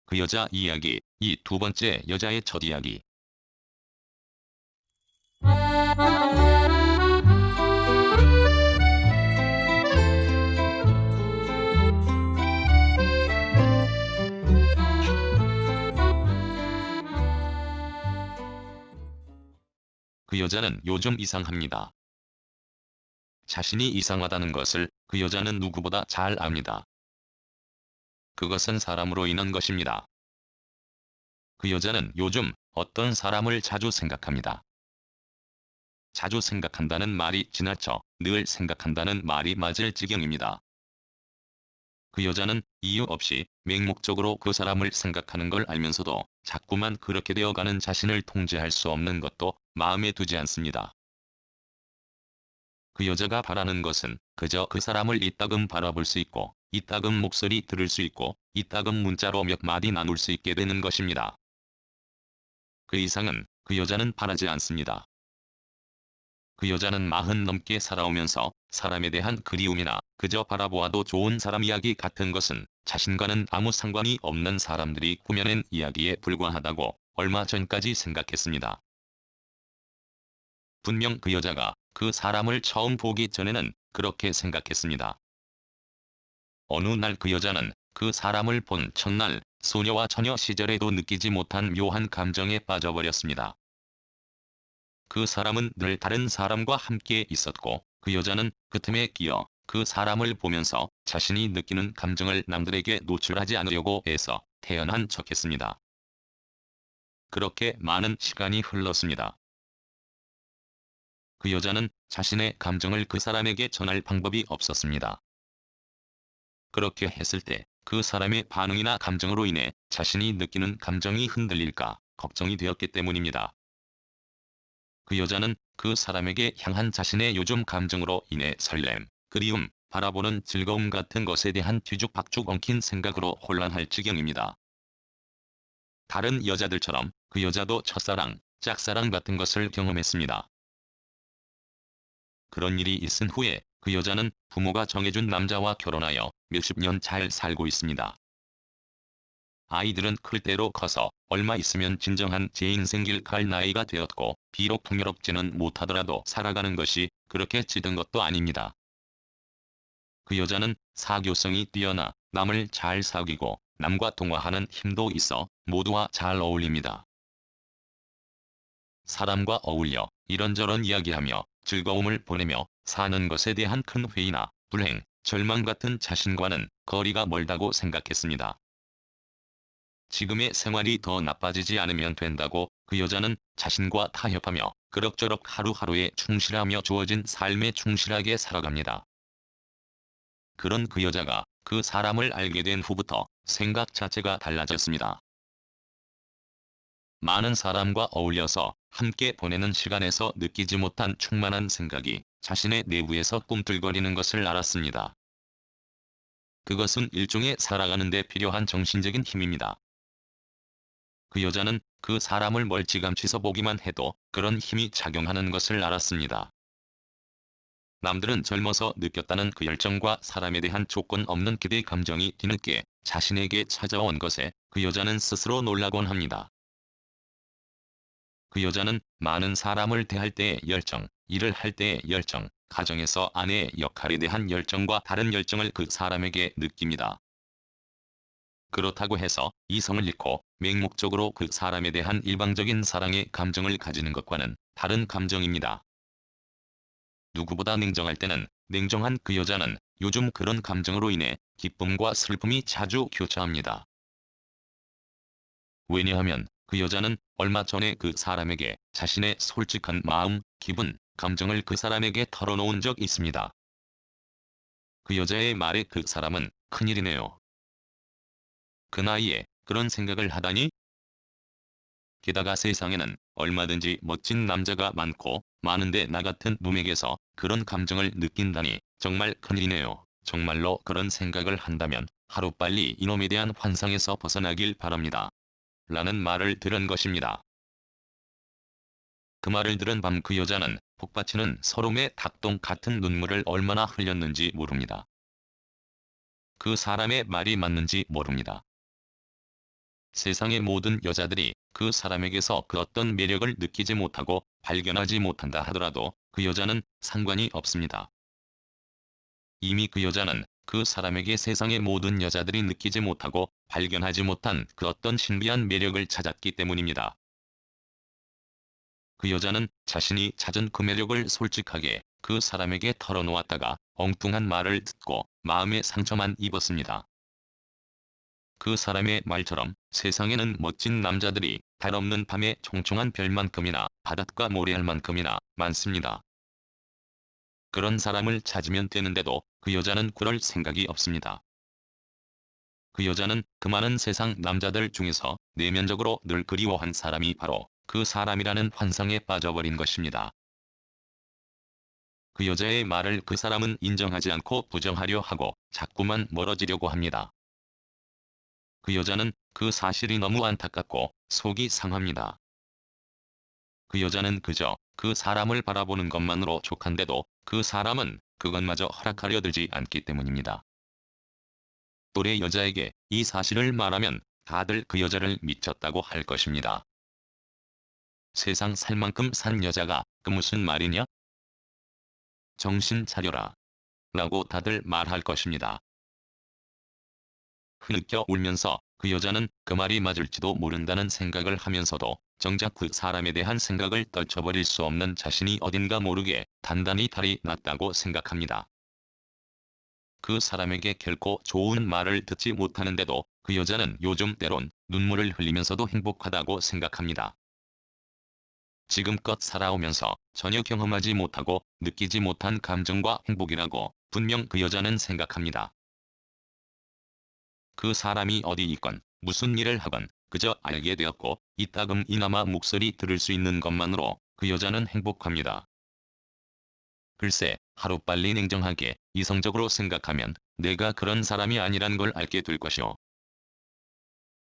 그 여자 이야기, 이 두 번째 여자의 첫 이야기. 그 여자는 요즘 이상합니다. 자신이 이상하다는 것을 그 여자는 누구보다 잘 압니다. 그것은 사람으로 인한 것입니다. 그 여자는 요즘 어떤 사람을 자주 생각합니다. 자주 생각한다는 말이 지나쳐 늘 생각한다는 말이 맞을 지경입니다. 그 여자는 이유 없이 맹목적으로 그 사람을 생각하는 걸 알면서도 자꾸만 그렇게 되어가는 자신을 통제할 수 없는 것도 마음에 두지 않습니다. 그 여자가 바라는 것은 그저 그 사람을 이따금 바라볼 수 있고, 이따금 목소리 들을 수 있고, 이따금 문자로 몇 마디 나눌 수 있게 되는 것입니다. 그 이상은 그 여자는 바라지 않습니다. 그 여자는 40 넘게 살아오면서 사람에 대한 그리움이나 그저 바라보아도 좋은 사람 이야기 같은 것은 자신과는 아무 상관이 없는 사람들이 꾸며낸 이야기에 불과하다고 얼마 전까지 생각했습니다. 분명 그 여자가 그 사람을 처음 보기 전에는 그렇게 생각했습니다. 어느 날 그 여자는 그 사람을 본 첫날 소녀와 처녀 시절에도 느끼지 못한 묘한 감정에 빠져버렸습니다. 그 사람은 늘 다른 사람과 함께 있었고, 그 여자는 그 틈에 끼어 그 사람을 보면서 자신이 느끼는 감정을 남들에게 노출하지 않으려고 애써 태연한 척했습니다. 그렇게 많은 시간이 흘렀습니다. 그 여자는 자신의 감정을 그 사람에게 전할 방법이 없었습니다. 그렇게 했을 때 그 사람의 반응이나 감정으로 인해 자신이 느끼는 감정이 흔들릴까 걱정이 되었기 때문입니다. 그 여자는 그 사람에게 향한 자신의 요즘 감정으로 인해 설렘, 그리움, 바라보는 즐거움 같은 것에 대한 뒤죽박죽 엉킨 생각으로 혼란할 지경입니다. 다른 여자들처럼 그 여자도 첫사랑, 짝사랑 같은 것을 경험했습니다. 그런 일이 있은 후에 그 여자는 부모가 정해준 남자와 결혼하여 몇십 년 잘 살고 있습니다. 아이들은 클 대로 커서 얼마 있으면 진정한 제 인생길 갈 나이가 되었고, 비록 풍요롭지는 못하더라도 살아가는 것이 그렇게 찌든 것도 아닙니다. 그 여자는 사교성이 뛰어나 남을 잘 사귀고 남과 통화하는 힘도 있어 모두와 잘 어울립니다. 사람과 어울려 이런저런 이야기하며 즐거움을 보내며 사는 것에 대한 큰 회의나 불행, 절망 같은 자신과는 거리가 멀다고 생각했습니다. 지금의 생활이 더 나빠지지 않으면 된다고 그 여자는 자신과 타협하며 그럭저럭 하루하루에 충실하며 주어진 삶에 충실하게 살아갑니다. 그런 그 여자가 그 사람을 알게 된 후부터 생각 자체가 달라졌습니다. 많은 사람과 어울려서 함께 보내는 시간에서 느끼지 못한 충만한 생각이 자신의 내부에서 꿈틀거리는 것을 알았습니다. 그것은 일종의 살아가는 데 필요한 정신적인 힘입니다. 그 여자는 그 사람을 멀찌감치서 보기만 해도 그런 힘이 작용하는 것을 알았습니다. 남들은 젊어서 느꼈다는 그 열정과 사람에 대한 조건 없는 기대 감정이 뒤늦게 자신에게 찾아온 것에 그 여자는 스스로 놀라곤 합니다. 그 여자는 많은 사람을 대할 때의 열정, 일을 할 때의 열정, 가정에서 아내의 역할에 대한 열정과 다른 열정을 그 사람에게 느낍니다. 그렇다고 해서 이성을 잃고 맹목적으로 그 사람에 대한 일방적인 사랑의 감정을 가지는 것과는 다른 감정입니다. 누구보다 냉정할 때는 냉정한 그 여자는 요즘 그런 감정으로 인해 기쁨과 슬픔이 자주 교차합니다. 왜냐하면 그 여자는 얼마 전에 그 사람에게 자신의 솔직한 마음, 기분, 감정을 그 사람에게 털어놓은 적 있습니다. 그 여자의 말에 그 사람은 큰일이네요. 그 나이에 그런 생각을 하다니? 게다가 세상에는 얼마든지 멋진 남자가 많고 많은데 나 같은 놈에게서 그런 감정을 느낀다니 정말 큰일이네요. 정말로 그런 생각을 한다면 하루빨리 이놈에 대한 환상에서 벗어나길 바랍니다. 라는 말을 들은 것입니다. 그 말을 들은 밤 그 여자는 복받치는 서름의 닭똥 같은 눈물을 얼마나 흘렸는지 모릅니다. 그 사람의 말이 맞는지 모릅니다. 세상의 모든 여자들이 그 사람에게서 그 어떤 매력을 느끼지 못하고 발견하지 못한다 하더라도 그 여자는 상관이 없습니다. 이미 그 여자는 그 사람에게 세상의 모든 여자들이 느끼지 못하고 발견하지 못한 그 어떤 신비한 매력을 찾았기 때문입니다. 그 여자는 자신이 찾은 그 매력을 솔직하게 그 사람에게 털어놓았다가 엉뚱한 말을 듣고 마음의 상처만 입었습니다. 그 사람의 말처럼 세상에는 멋진 남자들이 달 없는 밤의 총총한 별만큼이나 바닷가 모래알만큼이나 많습니다. 그런 사람을 찾으면 되는데도 그 여자는 그럴 생각이 없습니다. 그 여자는 그 많은 세상 남자들 중에서 내면적으로 늘 그리워한 사람이 바로 그 사람이라는 환상에 빠져버린 것입니다. 그 여자의 말을 그 사람은 인정하지 않고 부정하려 하고 자꾸만 멀어지려고 합니다. 그 여자는 그 사실이 너무 안타깝고 속이 상합니다. 그 여자는 그저 그 사람을 바라보는 것만으로 족한데도 그 사람은 그것마저 허락하려 들지 않기 때문입니다. 또래 여자에게 이 사실을 말하면 다들 그 여자를 미쳤다고 할 것입니다. 세상 살 만큼 산 여자가 그 무슨 말이냐? 정신 차려라. 라고 다들 말할 것입니다. 흐느껴 울면서 그 여자는 그 말이 맞을지도 모른다는 생각을 하면서도 정작 그 사람에 대한 생각을 떨쳐버릴 수 없는 자신이 어딘가 모르게 단단히 탈이 났다고 생각합니다. 그 사람에게 결코 좋은 말을 듣지 못하는데도 그 여자는 요즘 때론 눈물을 흘리면서도 행복하다고 생각합니다. 지금껏 살아오면서 전혀 경험하지 못하고 느끼지 못한 감정과 행복이라고 분명 그 여자는 생각합니다. 그 사람이 어디 있건 무슨 일을 하건 그저 알게 되었고 이따금이나마 목소리 들을 수 있는 것만으로 그 여자는 행복합니다. 글쎄, 하루빨리 냉정하게 이성적으로 생각하면 내가 그런 사람이 아니란 걸 알게 될 것이오.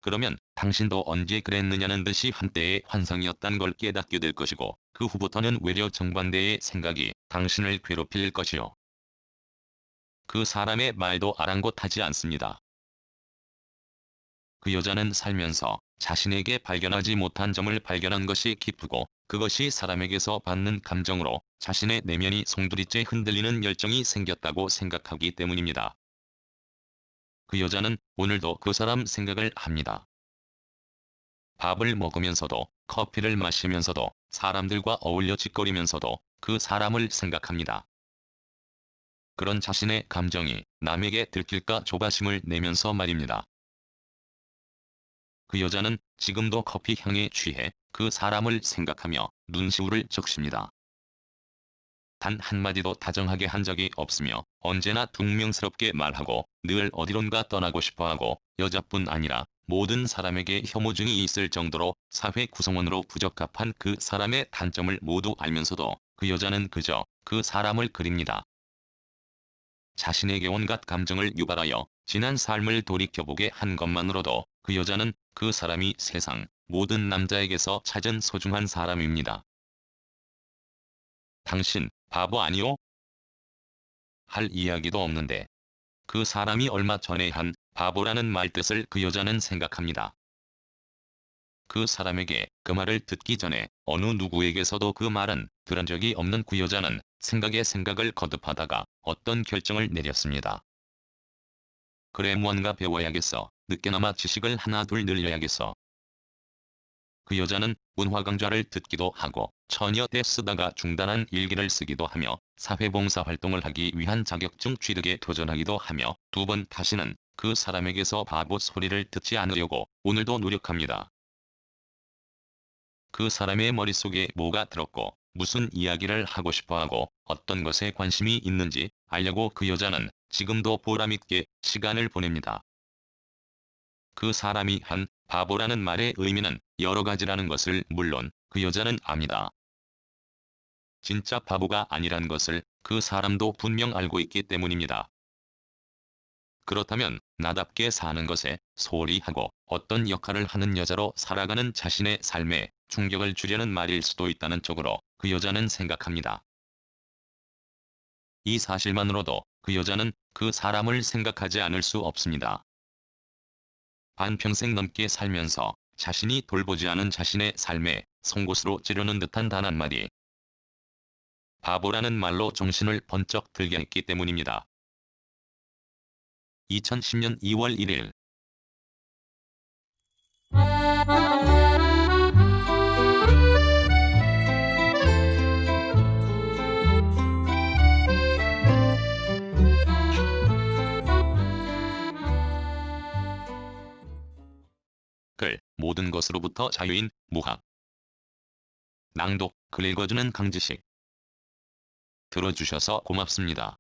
그러면 당신도 언제 그랬느냐는 듯이 한때의 환상이었단 걸 깨닫게 될 것이고 그 후부터는 외려 정반대의 생각이 당신을 괴롭힐 것이오. 그 사람의 말도 아랑곳하지 않습니다. 그 여자는 살면서 자신에게 발견하지 못한 점을 발견한 것이 기쁘고 그것이 사람에게서 받는 감정으로 자신의 내면이 송두리째 흔들리는 열정이 생겼다고 생각하기 때문입니다. 그 여자는 오늘도 그 사람 생각을 합니다. 밥을 먹으면서도 커피를 마시면서도 사람들과 어울려 짓거리면서도 그 사람을 생각합니다. 그런 자신의 감정이 남에게 들킬까 조바심을 내면서 말입니다. 그 여자는 지금도 커피 향에 취해 그 사람을 생각하며 눈시울을 적십니다. 단 한마디도 다정하게 한 적이 없으며 언제나 퉁명스럽게 말하고 늘 어디론가 떠나고 싶어하고 여자뿐 아니라 모든 사람에게 혐오증이 있을 정도로 사회 구성원으로 부적합한 그 사람의 단점을 모두 알면서도 그 여자는 그저 그 사람을 그립니다. 자신에게 온갖 감정을 유발하여 지난 삶을 돌이켜보게 한 것만으로도 그 여자는 그 사람이 세상 모든 남자에게서 찾은 소중한 사람입니다. 당신 바보 아니오? 할 이야기도 없는데. 그 사람이 얼마 전에 한 바보라는 말 뜻을 그 여자는 생각합니다. 그 사람에게 그 말을 듣기 전에 어느 누구에게서도 그 말은 들은 적이 없는 그 여자는 생각에 생각을 거듭하다가 어떤 결정을 내렸습니다. 그래 무언가 배워야겠어. 늦게나마 지식을 하나 둘 늘려야겠어. 그 여자는 문화 강좌를 듣기도 하고 처녀 때 쓰다가 중단한 일기를 쓰기도 하며 사회봉사 활동을 하기 위한 자격증 취득에 도전하기도 하며 두 번 다시는 그 사람에게서 바보 소리를 듣지 않으려고 오늘도 노력합니다. 그 사람의 머릿속에 뭐가 들었고 무슨 이야기를 하고 싶어하고 어떤 것에 관심이 있는지 알려고 그 여자는 지금도 보람있게 시간을 보냅니다. 그 사람이 한 바보라는 말의 의미는 여러 가지라는 것을 물론 그 여자는 압니다. 진짜 바보가 아니란 것을 그 사람도 분명 알고 있기 때문입니다. 그렇다면 나답게 사는 것에 소홀히 하고 어떤 역할을 하는 여자로 살아가는 자신의 삶에 충격을 주려는 말일 수도 있다는 쪽으로 그 여자는 생각합니다. 이 사실만으로도 그 여자는 그 사람을 생각하지 않을 수 없습니다. 반평생 넘게 살면서 자신이 돌보지 않은 자신의 삶에 송곳으로 찌르는 듯한 단 한마디. 바보라는 말로 정신을 번쩍 들게 했기 때문입니다. 2010년 2월 1일 글 모든 것으로부터 자유인 무학. 낭독 글 읽어주는 강지식. 들어주셔서 고맙습니다.